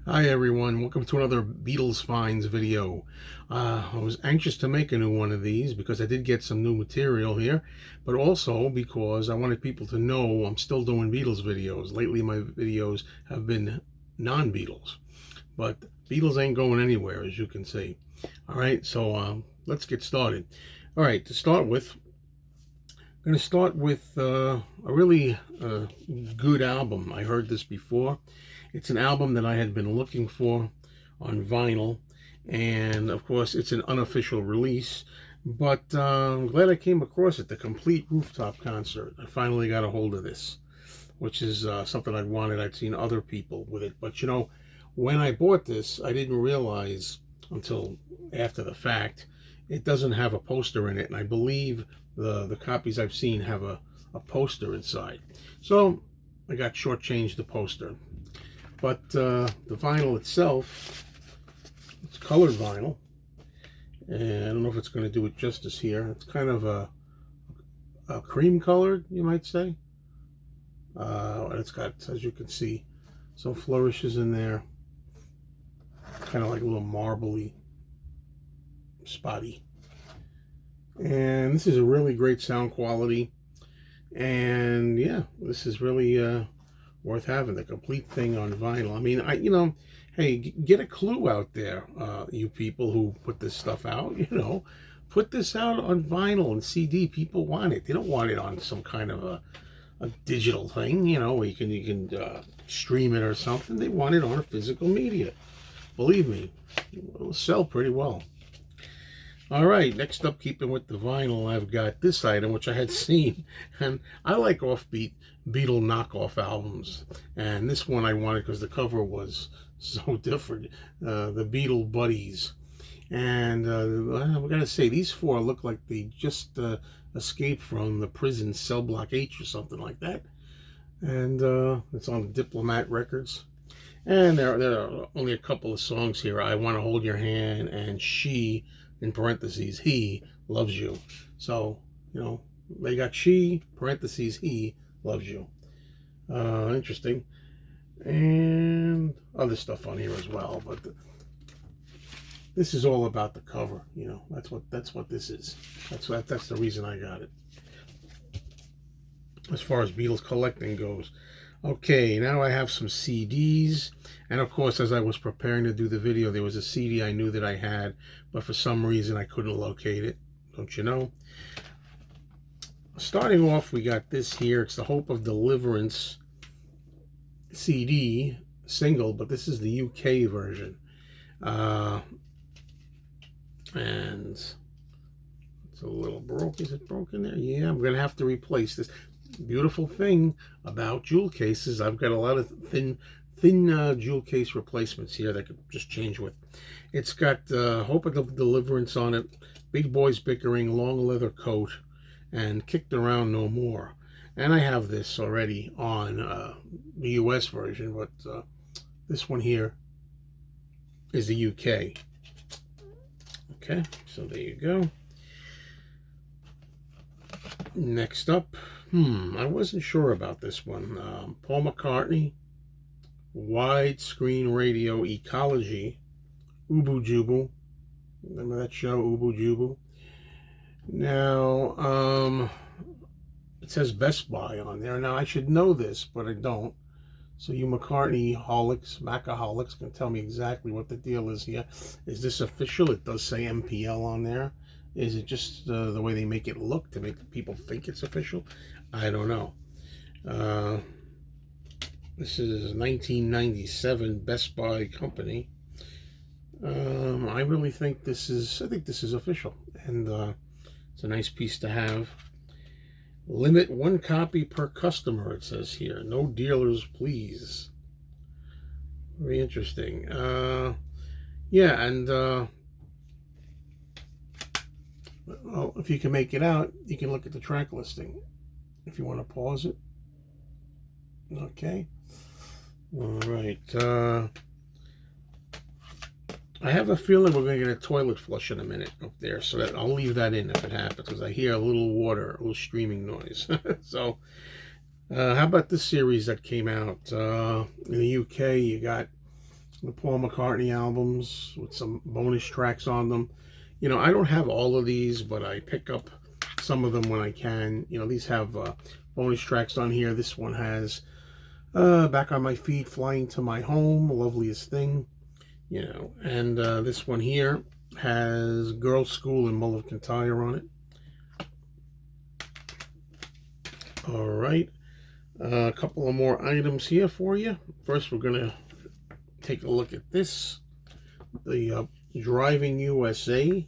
Hi everyone, welcome to another Beatles Finds video. I was anxious to make a new one of these because I did get some new material here, but also because I wanted people to know I'm still doing Beatles videos. Lately my videos have been non-Beatles, but Beatles ain't going anywhere, as you can see. Alright, so let's get started. Alright, to start with, I'm going to start with a really good album. I heard this before. It's an album that I had been looking for on vinyl, and of course, it's an unofficial release. But I'm glad I came across it. The Complete Rooftop Concert. I finally got a hold of this, which is something I'd wanted. I'd seen other people with it, but you know, when I bought this, I didn't realize until after the fact it doesn't have a poster in it, and I believe the copies I've seen have a poster inside. So I got shortchanged the poster. But the vinyl itself, it's colored vinyl, and I don't know if it's going to do it justice here. It's kind of a cream colored, you might say. And it's got, as you can see, some flourishes in there, kind of like a little marbly, spotty. And this is a really great sound quality. And yeah, this is really worth having, the complete thing on vinyl. I mean, hey, get a clue out there, you people who put this stuff out. Put this out on vinyl and CD. People want it. They don't want it on some kind of a digital thing, where you can stream it or something. They want it on a physical media. Believe me, it'll sell pretty well. All right, next up, keeping with the vinyl, I've got this item, which I had seen, and I like offbeat Beatle knockoff albums, and this one I wanted because the cover was so different, the Beatle Buddies, and I'm going to say, these four look like they just escaped from the prison Cell Block H or something like that, and it's on Diplomat Records. And there are only a couple of songs here. I Want to Hold Your Hand and She, in parentheses, He Loves You. So, they got She, parentheses, He Loves You. Interesting. And other stuff on here as well. But this is all about the cover. That's what this is. That's the reason I got it. As far as Beatles collecting goes. Okay, now I have some CDs, and of course, as I was preparing to do the video, there was a CD I knew that I had, but for some reason I couldn't locate it, don't you know? Starting off, we got this here. It's the Hope of Deliverance CD single, but this is the UK version. And it's a little broken. Is it broken there? Yeah, I'm going to have to replace this. Beautiful thing about jewel cases, I've got a lot of thin jewel case replacements here that I could just change with. It's got Hope of Deliverance on it, Big Boys Bickering, long leather coat, and Kicked Around No More. And I have this already on the US version, but this one here is the UK. Okay, so there you go. Next up, I wasn't sure about this one. Paul McCartney, Widescreen Radio Ecology, Ubu Jubu. Remember that show, Ubu Jubu? Now, it says Best Buy on there. Now, I should know this, but I don't. So you McCartney-holics, Macaholics, can tell me exactly what the deal is here. Is this official? It does say MPL on there. Is it just the way they make it look to make people think it's official? I don't know. This is 1997 Best Buy company. I really think this is official, and it's a nice piece to have. Limit one copy per customer, it says here. No dealers, please. Very interesting. Yeah, and well, if you can make it out, you can look at the track listing. If you want to pause it. Okay. All right. I have a feeling we're going to get a toilet flush in a minute up there, so that I'll leave that in if it happens, because I hear a little water, a little streaming noise. So, how about this series that came out in the UK? You got the Paul McCartney albums with some bonus tracks on them. You know, I don't have all of these, but I pick up some of them when I can. You know, these have bonus tracks on here. This one has Back on My Feet, Flying to My Home, Loveliest Thing. You know, and this one here has Girls' School and Mull of Kintyre on it. All right. A couple of more items here for you. First, we're going to take a look at this. The Driving USA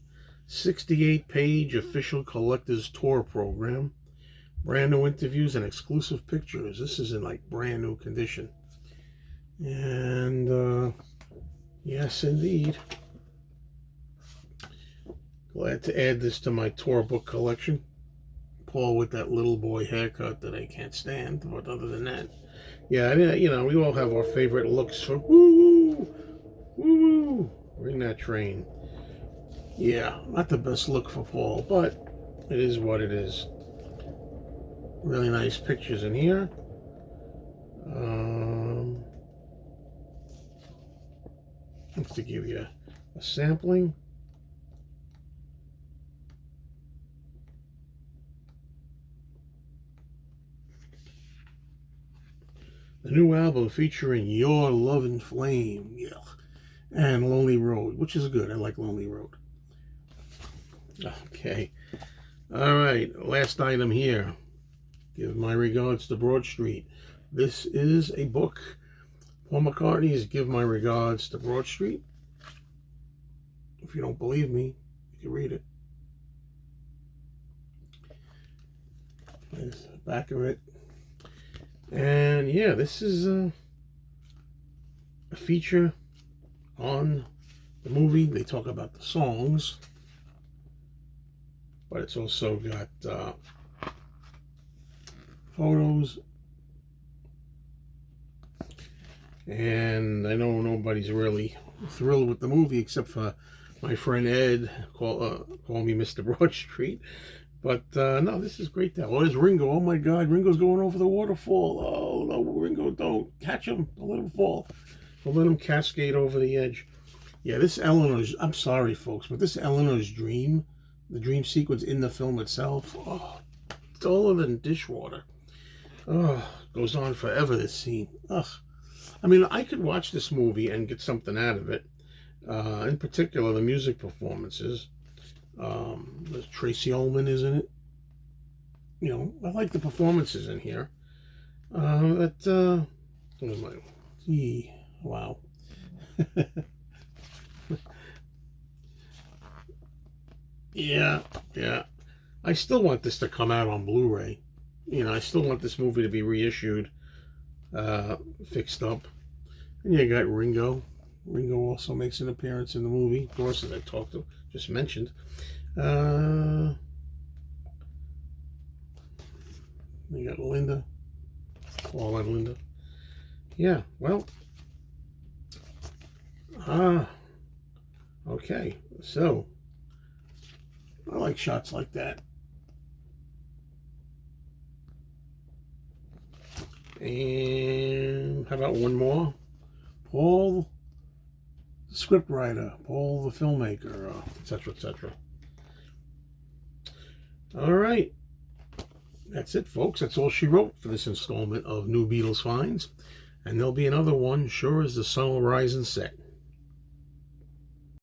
68-page official collector's tour program. Brand new interviews and exclusive pictures. This is in like brand new condition. And yes, indeed. Glad to add this to my tour book collection. Paul with that little boy haircut that I can't stand, but other than that, yeah, you know, we all have our favorite looks for woo, woo, bring that train. Yeah, not the best look for Paul, but it is what it is. Really nice pictures in here. Just to give you a sampling. The new album featuring Your Lovin' Flame, yeah, and Lonely Road, which is good. I like Lonely Road. Okay. All right, last item here. Give my regards to Broad Street. This is a book. Paul McCartney's Give My Regards to Broad Street. If you don't believe me, you can read it. There's the back of it. And yeah, this is a feature on the movie. They talk about the songs, but it's also got photos. And I know nobody's really thrilled with the movie except for my friend Ed, call me Mr. Broad Street. But no, this is great. Oh, there's Ringo. Oh my God, Ringo's going over the waterfall. Oh no, Ringo, don't catch him. Don't let him fall. Don't let him cascade over the edge. Yeah, this Eleanor's, I'm sorry folks, but this Eleanor's dream, the dream sequence in the film itself, oh, it's taller than dishwater. Oh, goes on forever, this scene. Ugh. I mean, I could watch this movie and get something out of it. In particular, the music performances. There's Tracy Ullman is in it. You know, I like the performances in here. But what am I? Wow. Yeah. I still want this to come out on Blu-ray. You know, I still want this movie to be reissued, fixed up. And you got Ringo. Ringo also makes an appearance in the movie, of course, as I just mentioned. You got Linda, Paul and Linda. Yeah, well, okay, so I like shots like that. And how about one more? Paul, the scriptwriter, Paul, the filmmaker, etc., etc. All right. That's it, folks. That's all she wrote for this installment of New Beatles Finds. And there'll be another one, sure as the sun will rise and set.